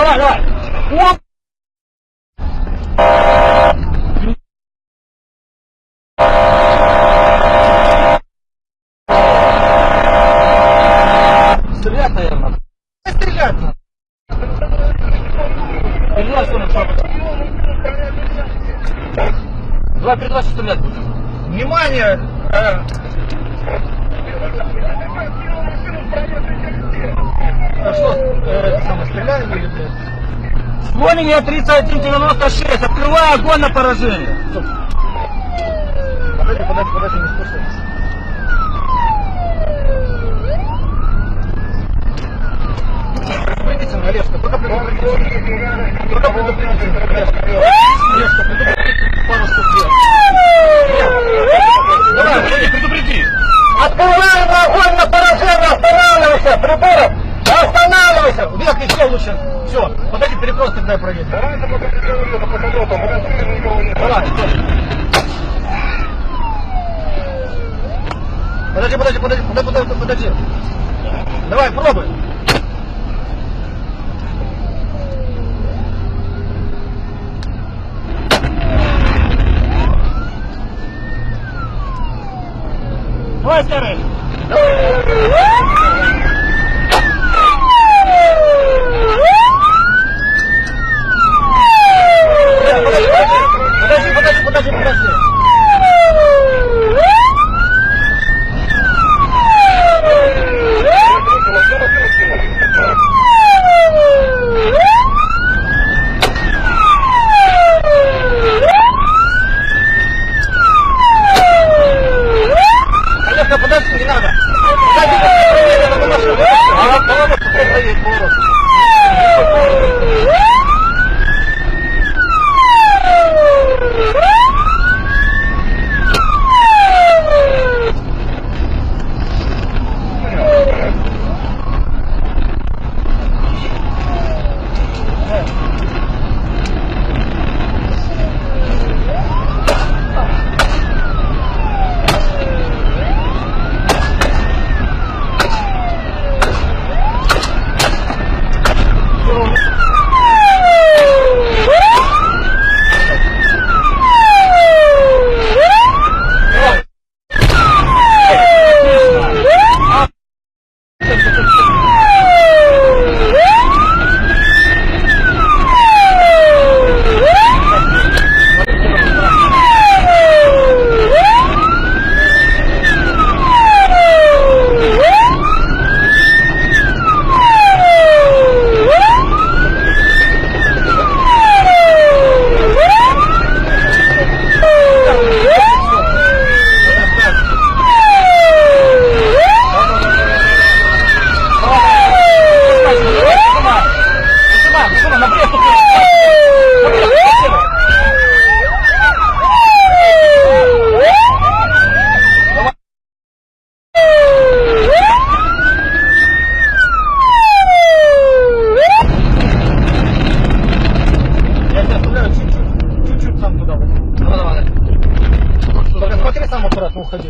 давай, давай. Оп. Стрелять, наверное. Стрелять надо. Передавай, что давай, передавай, что стрелять будем. Внимание! Что, стреляем или нет? Ствольный меня 3196, открывай огонь на поражение. Стоп. Подожди, не спускайся. Предупредите, Олежка, только предупредите. Только предупредите, Олежка. Олежка, предупредите пару штук. Давай, предупреди. Открываем огонь на поражение, останавливайся, приборов. Останавливайся! Вверх еще лучше. Все, подожди, перекресток тогда проедем. Давай, подожди. Давай, пробуй. Давай, старый. Подожди. Олежка, подожди, не надо.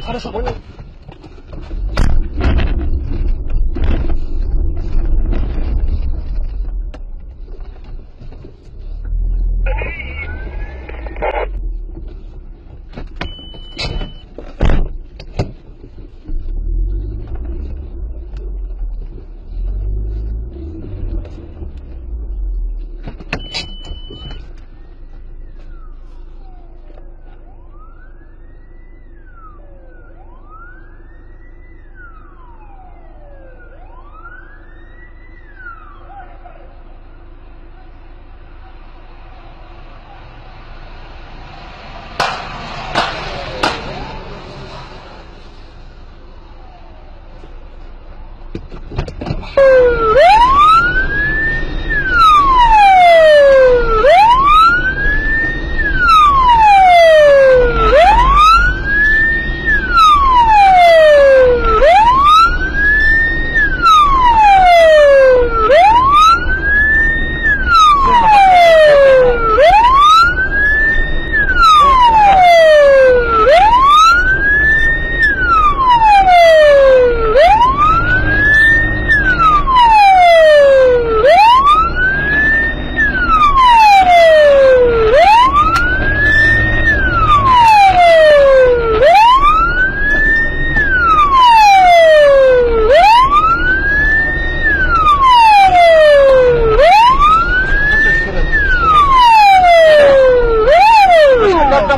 Хорошо, понял?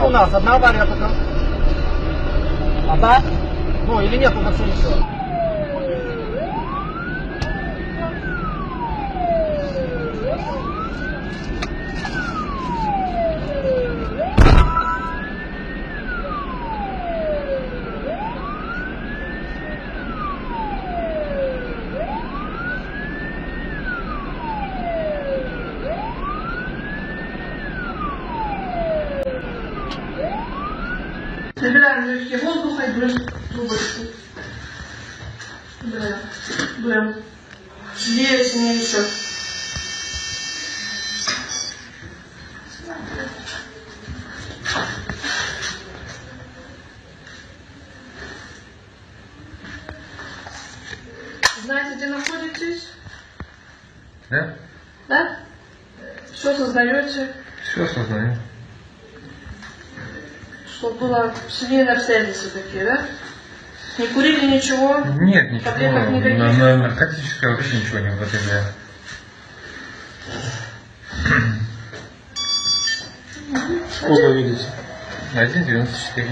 у нас одна авария только. Одна? Ну или нет у нас ничего? Набираем легкие воздуха и берем трубочку. Берем. 9 мне еще. Знаете, где находитесь? Да? Да? Все сознаете? Все сознаю. Что было семейные обстоятельства такие, да? Не курили ничего? Нет, ничего. Таблеток никаких? На наркотическое вообще ничего не употребляю. Сколько видите? 1,94.